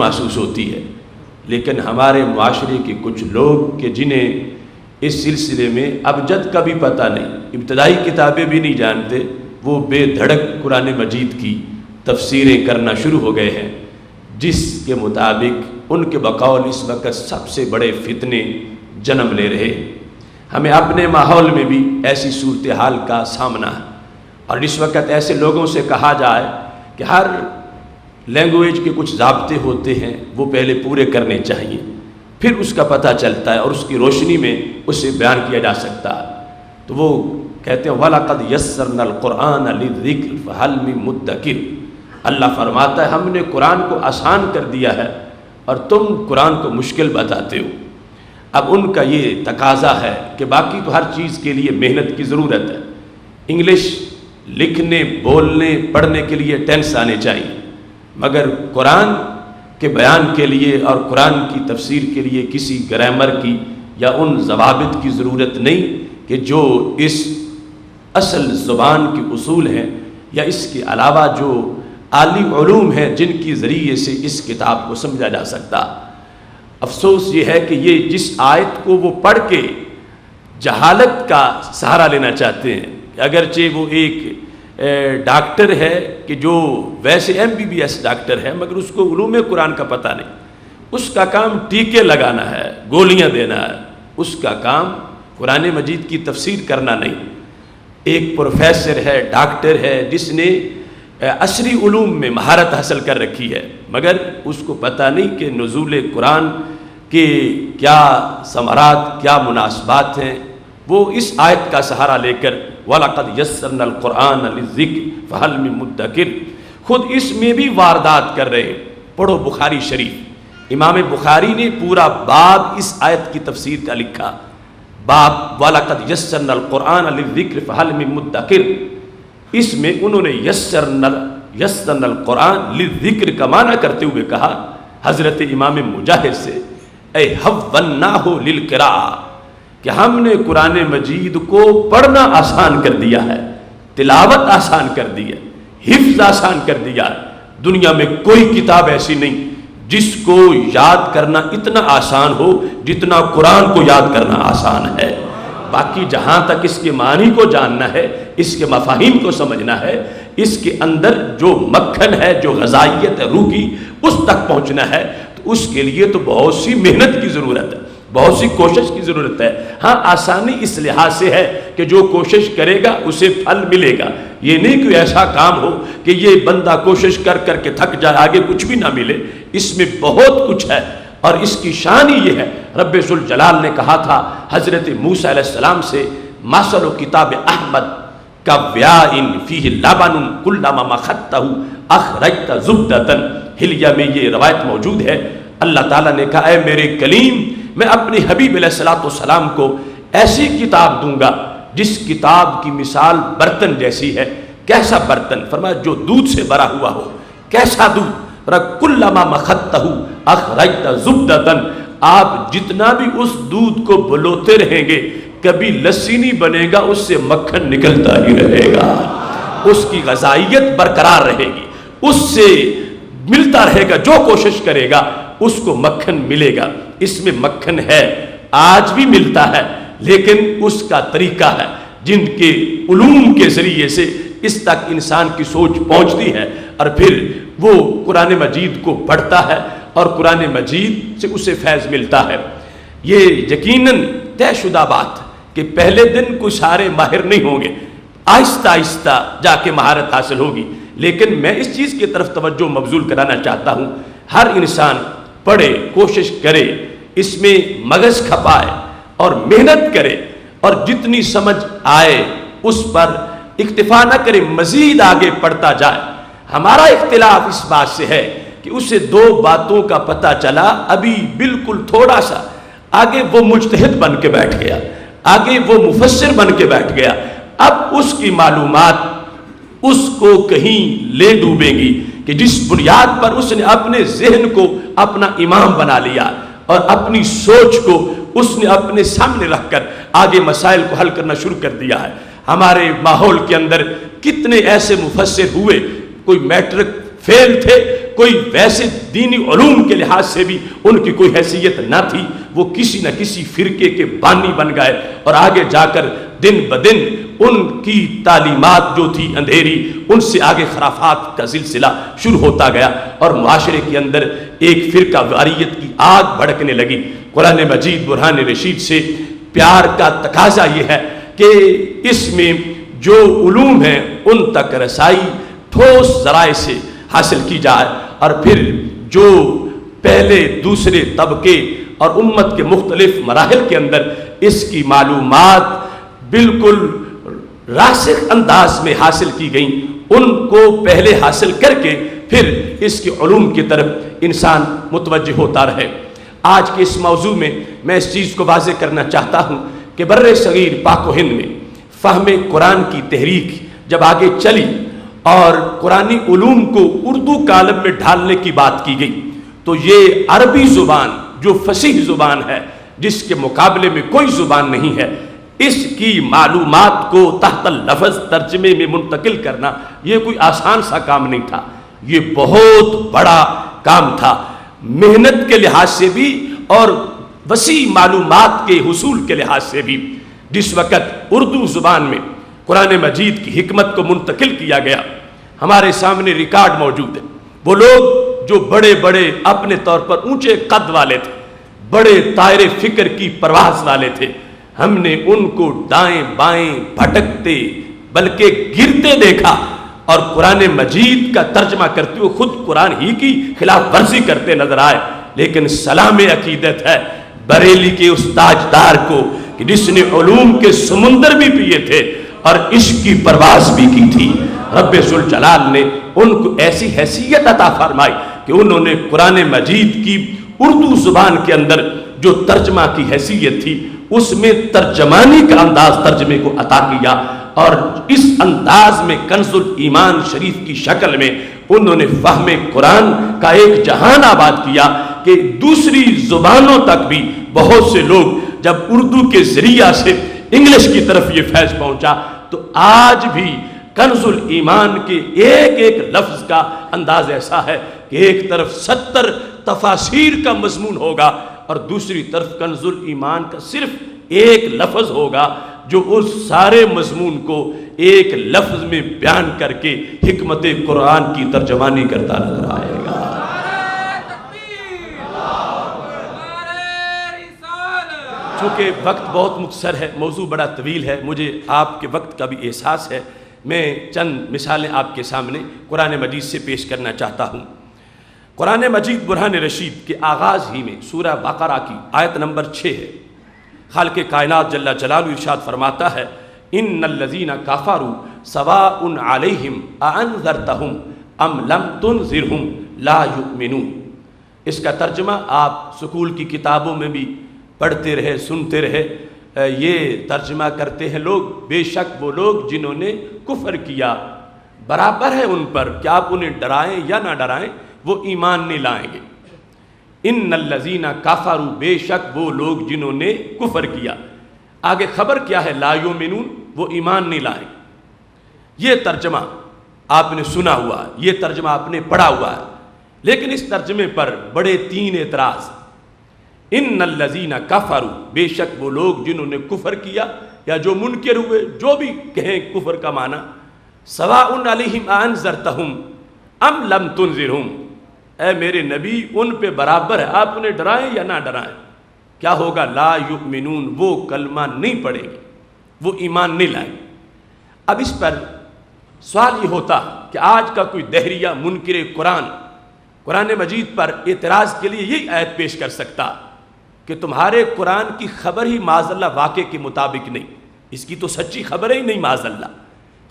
محسوس ہوتی ہے، لیکن ہمارے معاشرے کے کچھ لوگ کہ جنہیں اس سلسلے میں ابجد کا بھی پتہ نہیں، ابتدائی کتابیں بھی نہیں جانتے، وہ بے دھڑک قرآن مجید کی تفسیریں کرنا شروع ہو گئے ہیں، جس کے مطابق ان کے بقول اس وقت سب سے بڑے فتنے جنم لے رہے ہیں۔ ہمیں اپنے ماحول میں بھی ایسی صورتحال کا سامنا ہے، اور اس وقت ایسے لوگوں سے کہا جائے کہ ہر لینگویج کے کچھ ضابطے ہوتے ہیں، وہ پہلے پورے کرنے چاہیے، پھر اس کا پتہ چلتا ہے اور اس کی روشنی میں اسے بیان کیا جا سکتا ہے۔ تو وہ کہتے ہیں وَلَقَدْ يَسَّرْنَا الْقُرْآنَ لِلذِّكْرِ فَهَلْ مِن مُدَّكِرٍ، اللہ فرماتا ہے ہم نے قرآن کو آسان کر دیا ہے اور تم قرآن کو مشکل بتاتے ہو۔ اب ان کا یہ تقاضا ہے کہ باقی تو ہر چیز کے لیے محنت کی ضرورت ہے، انگلش لکھنے بولنے پڑھنے کے لیے ٹینس آنے چاہیے، مگر قرآن کے بیان کے لیے اور قرآن کی تفسیر کے لیے کسی گرامر کی یا ان ضوابط کی ضرورت نہیں کہ جو اس اصل زبان کے اصول ہیں یا اس کے علاوہ جو عالی علوم ہیں جن کی ذریعے سے اس کتاب کو سمجھا جا سکتا۔ افسوس یہ ہے کہ یہ جس آیت کو وہ پڑھ کے جہالت کا سہارا لینا چاہتے ہیں، اگرچہ وہ ایک ڈاکٹر ہے کہ جو ویسے MBBS ڈاکٹر ہے مگر اس کو علوم قرآن کا پتہ نہیں، اس کا کام ٹیکے لگانا ہے، گولیاں دینا ہے، اس کا کام قرآن مجید کی تفسیر کرنا نہیں۔ ایک پروفیسر ہے، ڈاکٹر ہے، جس نے عصری علوم میں مہارت حاصل کر رکھی ہے، مگر اس کو پتہ نہیں کہ نزول قرآن کے کیا ثمرات، کیا مناسبات ہیں۔ وہ اس آیت کا سہارا لے کر وَلَقَدْ يَسَّرْنَا الْقُرْآنَ لِلذِّكْرِ فَهَلْ مِن مُدَّكِرٍ، خود اس میں بھی واردات کر رہے ہیں۔ پڑھو بخاری شریف، امام بخاری نے پورا باب اس آیت کی تفسیر کا لکھا، باب وَلَقَدْ يَسَّرْنَا الْقُرْآنَ لِلذِّكْرِ فَهَلْ مِن مُدَّكِرٍ، اس میں انہوں نے یسرنا القرآن للذکر کا معنی کرتے ہوئے کہا حضرت امام مجاہد سے، اے حوّناہ للقراءہ، کہ ہم نے قرآن مجید کو پڑھنا آسان کر دیا ہے، تلاوت آسان کر دی ہے، حفظ آسان کر دیا ہے۔ دنیا میں کوئی کتاب ایسی نہیں جس کو یاد کرنا اتنا آسان ہو جتنا قرآن کو یاد کرنا آسان ہے۔ باقی جہاں تک اس کے معنی کو جاننا ہے، اس کے مفاہیم کو سمجھنا ہے، اس کے اندر جو مکھن ہے، جو غذائیت ہے روح کی، اس تک پہنچنا ہے، تو اس کے لیے تو بہت سی محنت کی ضرورت ہے، بہت سی کوشش کی ضرورت ہے۔ ہاں آسانی اس لحاظ سے ہے کہ جو کوشش کرے گا اسے پھل ملے گا، یہ نہیں کوئی ایسا کام ہو کہ یہ بندہ کوشش کر کر کے تھک جائے آگے کچھ بھی نہ ملے، اس میں بہت کچھ ہے۔ اور اس کی شان ہی یہ ہے، رب ذوالجلال نے کہا تھا حضرت موسیٰ علیہ السلام سے مثل کتاب احمد کویاء فیہ لبن کلما مخطہ اخرجت زبدۃ، حلیہ میں یہ روایت موجود ہے۔ اللہ تعالیٰ نے کہا اے میرے کلیم، میں اپنے حبیب علیہ السلام کو ایسی کتاب دوں گا جس کتاب کی مثال برتن جیسی ہے۔ کیسا برتن؟ فرمایا جو دودھ سے بھرا ہوا ہو۔ کیسا دودھ؟ کلما مخطہ اخرجت زبدۃ، آپ جتنا بھی اس دودھ کو بلوتے رہیں گے کبھی لسی نہیں بنے گا، اس سے مکھن نکلتا ہی رہے گا، اس کی غذائیت برقرار رہے گی، اس سے ملتا رہے گا، جو کوشش کرے گا اس کو مکھن ملے گا۔ اس میں مکھن ہے، آج بھی ملتا ہے، لیکن اس کا طریقہ ہے جن کے علوم کے ذریعے سے اس تک انسان کی سوچ پہنچتی ہے، اور پھر وہ قرآن مجید کو پڑھتا ہے اور قرآن مجید سے اسے فیض ملتا ہے۔ یہ یقیناً طے شدہ بات کہ پہلے دن کوئی سارے ماہر نہیں ہوں گے، آہستہ آہستہ جا کے مہارت حاصل ہوگی، لیکن میں اس چیز کی طرف توجہ مبذول کرانا چاہتا ہوں، ہر انسان پڑھے، کوشش کرے، اس میں مغز کھپائے اور محنت کرے، اور جتنی سمجھ آئے اس پر اکتفا نہ کرے، مزید آگے پڑھتا جائے۔ ہمارا اختلاف اس بات سے ہے کہ اسے دو باتوں کا پتہ چلا، ابھی بالکل تھوڑا سا، آگے وہ مجتہد بن کے بیٹھ گیا، آگے وہ مفسر بن کے بیٹھ گیا۔ اب اس کی معلومات اس کو کہیں لے ڈوبیں گی کہ جس بنیاد پر اس نے اپنے ذہن کو اپنا امام بنا لیا اور اپنی سوچ کو اس نے اپنے سامنے رکھ کر آگے مسائل کو حل کرنا شروع کر دیا ہے۔ ہمارے ماحول کے اندر کتنے ایسے مفسر ہوئے، کوئی میٹرک فیل تھے، کوئی ویسے دینی علوم کے لحاظ سے بھی ان کی کوئی حیثیت نہ تھی، وہ کسی نہ کسی فرقے کے بانی بن گئے، اور آگے جا کر دن بدن ان کی تعلیمات جو تھی اندھیری، ان سے آگے خرافات کا سلسلہ شروع ہوتا گیا، اور معاشرے کے اندر ایک فرقہ واریت کی آگ بھڑکنے لگی۔ قرآن مجید برہان رشید سے پیار کا تقاضا یہ ہے کہ اس میں جو علوم ہیں ان تک رسائی ٹھوس ذرائع سے حاصل کی جائے، اور پھر جو پہلے دوسرے طبقے اور امت کے مختلف مراحل کے اندر اس کی معلومات بالکل راسخ انداز میں حاصل کی گئیں، ان کو پہلے حاصل کر کے پھر اس کے علوم کی طرف انسان متوجہ ہوتا رہے۔ آج کے اس موضوع میں میں اس چیز کو واضح کرنا چاہتا ہوں کہ بر صغیر پاک و ہند میں فہم قرآن کی تحریک جب آگے چلی اور قرآنی علوم کو اردو کالم میں ڈھالنے کی بات کی گئی، تو یہ عربی زبان جو فصیح زبان ہے، جس کے مقابلے میں کوئی زبان نہیں ہے، اس کی معلومات کو تحت لفظ ترجمے میں منتقل کرنا یہ کوئی آسان سا کام نہیں تھا، یہ بہت بڑا کام تھا، محنت کے لحاظ سے بھی اور وسیع معلومات کے حصول کے لحاظ سے بھی۔ جس وقت اردو زبان میں قرآن مجید کی حکمت کو منتقل کیا گیا، ہمارے سامنے ریکارڈ موجود ہے، وہ لوگ جو بڑے بڑے اپنے طور پر اونچے قد والے تھے، بڑے طائر فکر کی پرواز والے تھے، ہم نے ان کو دائیں بائیں بھٹکتے بلکہ گرتے دیکھا، اور قرآن مجید کا ترجمہ کرتے ہوئے خود قرآن ہی کی خلاف ورزی کرتے نظر آئے۔ لیکن سلام عقیدت ہے بریلی کے اس تاجدار کو کہ جس نے علوم کے سمندر بھی پیے تھے اور عشق کی پرواز بھی کی تھی۔ رب ذوالجلال نے ان کو ایسی حیثیت عطا فرمائی کہ انہوں نے قرآن مجید کی اردو زبان کے اندر جو ترجمہ کی حیثیت تھی، اس میں ترجمانی کا انداز ترجمے کو عطا کیا، اور اس انداز میں کنز الایمان شریف کی شکل میں انہوں نے فہم قرآن کا ایک جہان آباد کیا کہ دوسری زبانوں تک بھی بہت سے لوگ جب اردو کے ذریعہ سے انگلش کی طرف یہ فیض پہنچا، تو آج بھی کنز الایمان کے ایک ایک لفظ کا انداز ایسا ہے کہ ایک طرف 70 تفاسیر کا مضمون ہوگا اور دوسری طرف کنز الایمان کا صرف ایک لفظ ہوگا جو اس سارے مضمون کو ایک لفظ میں بیان کر کے حکمت قرآن کی ترجمانی کرتا نظر آئے گا۔ چونکہ وقت بہت مختصر ہے، موضوع بڑا طویل ہے، مجھے آپ کے وقت کا بھی احساس ہے، میں چند مثالیں آپ کے سامنے قرآن مجید سے پیش کرنا چاہتا ہوں۔ قرآن مجید برہان رشید کے آغاز ہی میں سورہ بقرہ کی آیت نمبر 6 ہے۔ خالق کائنات جل جلالہ ارشاد فرماتا ہے ان الذین کفروا سواء علیہم اانذرتہم ام لم تنذرہم لا یؤمنون۔ اس کا ترجمہ آپ سکول کی کتابوں میں بھی پڑھتے رہے، سنتے رہے، یہ ترجمہ کرتے ہیں لوگ، بے شک وہ لوگ جنہوں نے کفر کیا، برابر ہے ان پر کہ آپ انہیں ڈرائیں یا نہ ڈرائیں، وہ ایمان نہیں لائیں گے۔ ان الذین کفروا، بے شک وہ لوگ جنہوں نے کفر کیا، آگے خبر کیا ہے؟ لا یؤمنون، وہ ایمان نہیں لائیں گے۔ یہ ترجمہ آپ نے سنا ہوا ہے، یہ ترجمہ آپ نے پڑھا ہوا ہے، لیکن اس ترجمے پر بڑے 3 اعتراض۔ ان الذین کفروا، بے شک وہ لوگ جنہوں نے کفر کیا یا جو منکر ہوئے، جو بھی کہیں کفر کا معنی، سواء علیہم انذرتہم ام لم تنذرہم، اے میرے نبی ان پہ برابر ہے، آپ انہیں ڈرائیں یا نہ ڈرائیں، کیا ہوگا؟ لا یؤمنون، وہ کلمہ نہیں پڑھیں گے، وہ ایمان نہیں لائیں گے۔ اب اس پر سوال یہ ہوتا کہ آج کا کوئی دہریہ منکر قرآن مجید پر اعتراض کے لیے یہی آیت پیش کر سکتا کہ تمہارے قرآن کی خبر ہی معاذ اللہ واقع کے مطابق نہیں، اس کی تو سچی خبر ہی نہیں معاذ اللہ۔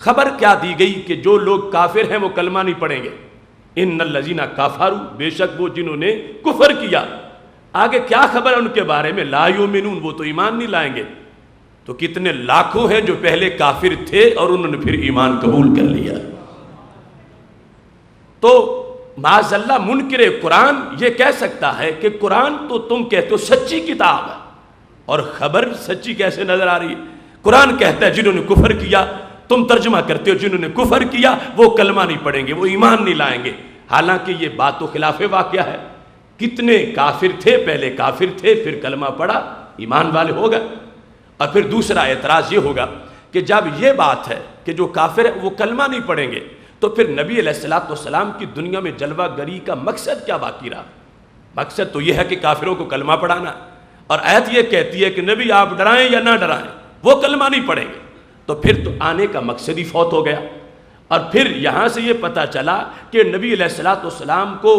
خبر کیا دی گئی کہ جو لوگ کافر ہیں وہ کلمہ نہیں پڑھیں گے، ان الذین کفروا، بے شک وہ جنہوں نے کفر کیا، آگے کیا خبر ہے ان کے بارے میں؟ لا یؤمنون، وہ تو ایمان نہیں لائیں گے۔ تو کتنے لاکھوں ہیں جو پہلے کافر تھے اور انہوں نے پھر ایمان قبول کر لیا۔ تو معاذ اللہ منکر قرآن یہ کہہ سکتا ہے کہ قرآن تو تم کہتے ہو سچی کتاب ہے، اور خبر سچی کیسے نظر آ رہی ہے؟ قرآن کہتا ہے جنہوں نے کفر کیا، تم ترجمہ کرتے ہو جنہوں نے کفر کیا وہ کلمہ نہیں پڑھیں گے، وہ ایمان نہیں لائیں گے۔ حالانکہ یہ بات تو خلاف واقعہ ہے. کتنے کافر تھے، پہلے کافر تھے، پھر کلمہ پڑھا، ایمان والے ہو گئے. اور پھر دوسرا اعتراض یہ ہوگا کہ جب یہ بات ہے کہ جو کافر ہے وہ کلمہ نہیں پڑھیں گے، تو پھر نبی علیہ السلام کی دنیا میں جلوہ گری کا مقصد کیا باقی رہا؟ مقصد تو یہ ہے کہ کافروں کو کلمہ پڑھانا، اور آیت یہ کہتی ہے کہ نبی آپ ڈرائیں یا نہ ڈرائیں وہ کلمہ نہیں پڑھیں گے، تو پھر تو آنے کا مقصد ہی فوت ہو گیا. اور پھر یہاں سے یہ پتہ چلا کہ نبی علیہ السلام کو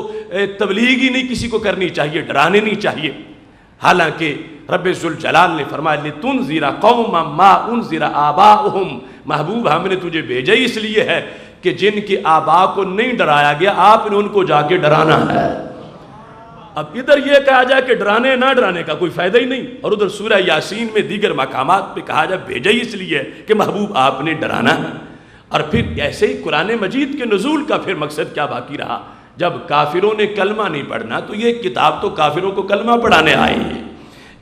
تبلیغ ہی نہیں کسی کو کرنی چاہیے، ڈرانے نہیں چاہیے. حالانکہ رب ذوالجلال نے فرمایا لِتُنذِرَ قَوْمًا مَا أُنذِرَ آبَاؤُهُمْ، محبوب ہم نے تجھے بھیجا ہی اس لیے ہے کہ جن کے آباء کو نہیں ڈرایا گیا آپ نے ان کو جا کے ڈرانا ہے. اب ادھر یہ کہا جائے کہ ڈرانے نہ ڈرانے کا کوئی فائدہ ہی نہیں، اور ادھر سورہ یاسین میں دیگر مقامات پہ کہا جائے بھیجا ہی اس لیے ہے کہ محبوب آپ نے ڈرانا ہے. اور پھر ایسے ہی قرآن مجید کے نزول کا پھر مقصد کیا باقی رہا؟ جب کافروں نے کلمہ نہیں پڑھنا تو یہ کتاب تو کافروں کو کلمہ پڑھانے آئی ہے.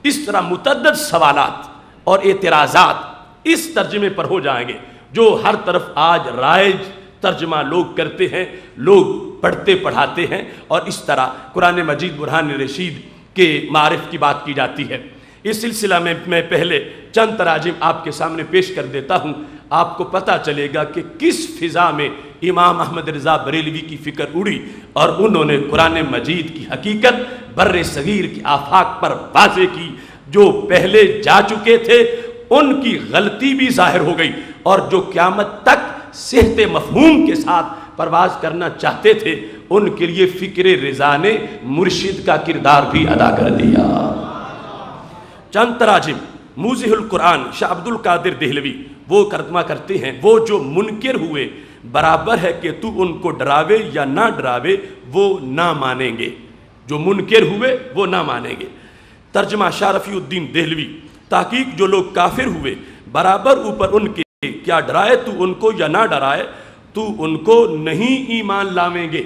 اس طرح متعدد سوالات اور اعتراضات اس ترجمے پر ہو جائیں گے جو ہر طرف آج رائج ترجمہ لوگ کرتے ہیں، لوگ پڑھتے پڑھاتے ہیں، اور اس طرح قرآن مجید برہان رشید کے معرف کی بات کی جاتی ہے. اس سلسلہ میں پہلے چند تراجم آپ کے سامنے پیش کر دیتا ہوں، آپ کو پتہ چلے گا کہ کس فضا میں امام احمد رضا بریلوی کی فکر اڑی اور انہوں نے قرآن مجید کی حقیقت بر صغیر کی آفاق پر واضح کی. جو پہلے جا چکے تھے ان کی غلطی بھی ظاہر ہو گئی، اور جو قیامت تک صحت مفہوم کے ساتھ پرواز کرنا چاہتے تھے ان کے لیے فکر رضا نے مرشد کا کردار بھی ادا کر دیا. چند تراجم موضح القرآن شاہ عبد القادر دہلوی وہ ترجمہ کرتے ہیں، وہ جو منکر ہوئے برابر ہے کہ تو ان کو ڈراوے یا نہ ڈراوے وہ نہ مانیں گے. جو منکر ہوئے وہ نہ مانیں گے. ترجمہ شاہ رفیع الدین دہلوی تحقیق جو لوگ کافر ہوئے برابر اوپر ان کے کیا ڈرائے تو ان کو یا نہ ڈرائے تو ان کو نہیں ایمان لاویں گے.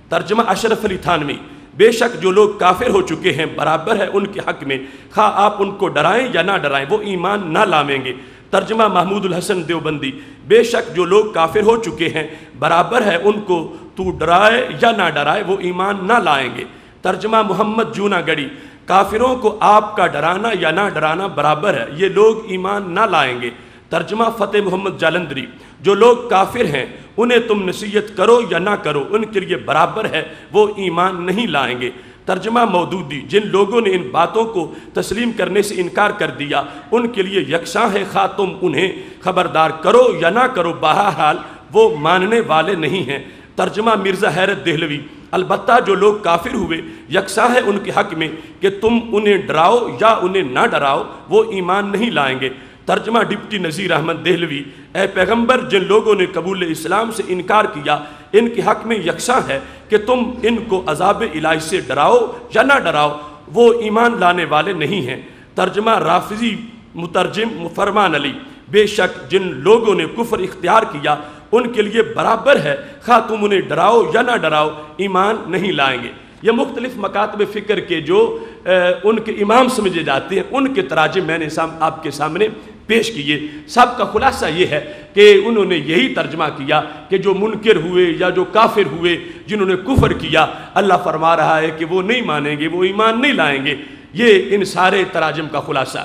ترجمہ اشرف علی تھانوی بے شک جو لوگ کافر ہو چکے ہیں برابر ہے ان کے حق میں خواہ آپ ان کو ڈرائیں یا نہ ڈرائیں وہ ایمان نہ لاویں گے. ترجمہ محمود الحسن دیوبندی بے شک جو لوگ کافر ہو چکے ہیں برابر ہے ان کو تو ڈرائے یا نہ ڈرائے وہ ایمان نہ لائیں گے. ترجمہ محمد جونا گڑی کافروں کو آپ کا ڈرانا یا نہ ڈرانا برابر ہے یہ لوگ ایمان نہ لائیں گے. ترجمہ فتح محمد جالندری جو لوگ کافر ہیں انہیں تم نصیحت کرو یا نہ کرو ان کے لیے برابر ہے وہ ایمان نہیں لائیں گے. ترجمہ مودودی جن لوگوں نے ان باتوں کو تسلیم کرنے سے انکار کر دیا ان کے لیے یکساں ہے خواہ تم انہیں خبردار کرو یا نہ کرو بہرحال وہ ماننے والے نہیں ہیں. ترجمہ مرزا حیرت دہلوی البتہ جو لوگ کافر ہوئے یکساں ہے ان کے حق میں کہ تم انہیں ڈراؤ یا انہیں نہ ڈراؤ وہ ایمان نہیں لائیں گے. ترجمہ ڈپٹی نذیر احمد دہلوی اے پیغمبر جن لوگوں نے قبول اسلام سے انکار کیا ان کے حق میں یکساں ہے کہ تم ان کو عذاب الہی سے ڈراؤ یا نہ ڈراؤ وہ ایمان لانے والے نہیں ہیں. ترجمہ رافضی مترجم فرمان علی بے شک جن لوگوں نے کفر اختیار کیا ان کے لیے برابر ہے خواہ تم انہیں ڈراؤ یا نہ ڈراؤ ایمان نہیں لائیں گے. یہ مختلف مکاتب فکر کے جو ان کے امام سمجھے جاتے ہیں ان کے تراجم میں نے آپ کے سامنے پیش کیے. سب کا خلاصہ یہ ہے کہ انہوں نے یہی ترجمہ کیا کہ جو منکر ہوئے یا جو کافر ہوئے جنہوں نے کفر کیا اللہ فرما رہا ہے کہ وہ نہیں مانیں گے وہ ایمان نہیں لائیں گے. یہ ان سارے تراجم کا خلاصہ.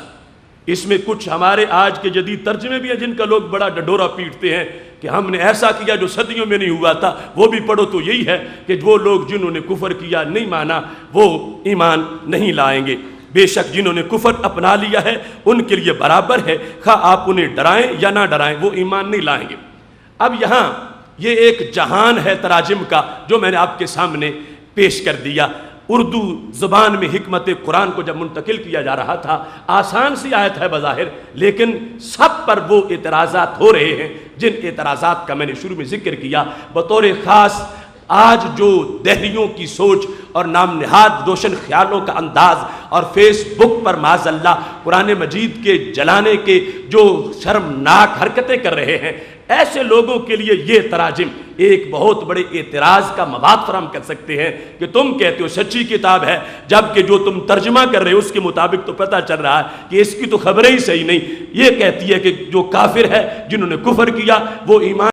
اس میں کچھ ہمارے آج کے جدید ترجمے بھی ہیں جن کا لوگ بڑا ڈڈورا پیٹتے ہیں کہ ہم نے ایسا کیا جو صدیوں میں نہیں ہوا تھا. وہ بھی پڑھو تو یہی ہے کہ وہ لوگ جنہوں نے کفر کیا نہیں مانا وہ ایمان نہیں لائیں گے. بے شک جنہوں نے کفر اپنا لیا ہے ان کے لیے برابر ہے خواہ آپ انہیں ڈرائیں یا نہ ڈرائیں وہ ایمان نہیں لائیں گے. اب یہاں یہ ایک جہان ہے تراجم کا جو میں نے آپ کے سامنے پیش کر دیا. اردو زبان میں حکمت قرآن کو جب منتقل کیا جا رہا تھا آسان سی آیت ہے بظاہر لیکن سب پر وہ اعتراضات ہو رہے ہیں جن اعتراضات کا میں نے شروع میں ذکر کیا. بطور خاص آج جو دہریوں کی سوچ اور نام نہاد روشن خیالوں کا انداز اور فیس بک پر معاذ اللہ قرآن مجید کے جلانے کے جو شرمناک حرکتیں کر رہے ہیں ایسے لوگوں کے لیے یہ تراجم ایک بہت بڑے اعتراض کا مواد فراہم کر سکتے ہیں کہ تم کہتے ہو سچی کتاب ہے جبکہ جو تم ترجمہ کر رہے ہو اس کے مطابق تو پتہ چل رہا ہے کہ اس کی تو خبریں ہی صحیح نہیں. یہ کہتی ہے کہ جو کافر ہے جنہوں نے کفر کیا وہ ایمان